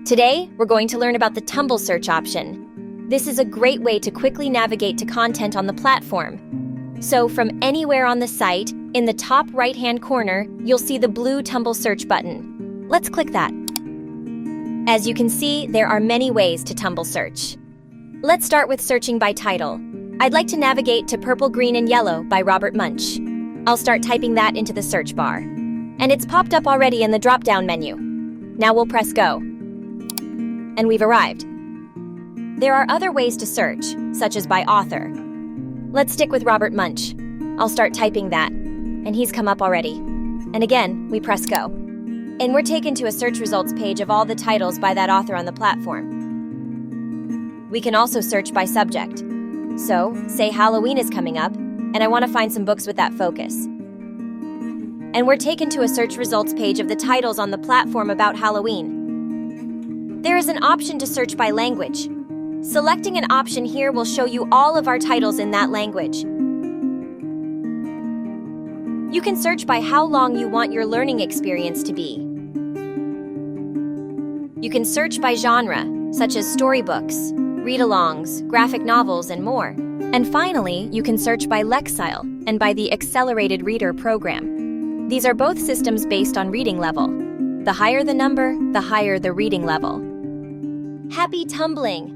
Today, we're going to learn about the TumbleSearch option. This is a great way to quickly navigate to content on the platform. So from anywhere on the site, in the top right-hand corner, you'll see the blue TumbleSearch button. Let's click that. As you can see, there are many ways to TumbleSearch. Let's start with searching by title. I'd like to navigate to Purple, Green, and Yellow by Robert Munsch. I'll start typing that into the search bar. And it's popped up already in the drop-down menu. Now we'll press go. And we've arrived. There are other ways to search, such as by author. Let's stick with Robert Munsch. I'll start typing that, and he's come up already. And again, we press go. And we're taken to a search results page of all the titles by that author on the platform. We can also search by subject. So, say Halloween is coming up, and I want to find some books with that focus. And we're taken to a search results page of the titles on the platform about Halloween. There is an option to search by language. Selecting an option here will show you all of our titles in that language. You can search by how long you want your learning experience to be. You can search by genre, such as storybooks, read-alongs, graphic novels, and more. And finally, you can search by Lexile and by the Accelerated Reader program. These are both systems based on reading level. The higher the number, the higher the reading level. Happy tumbling!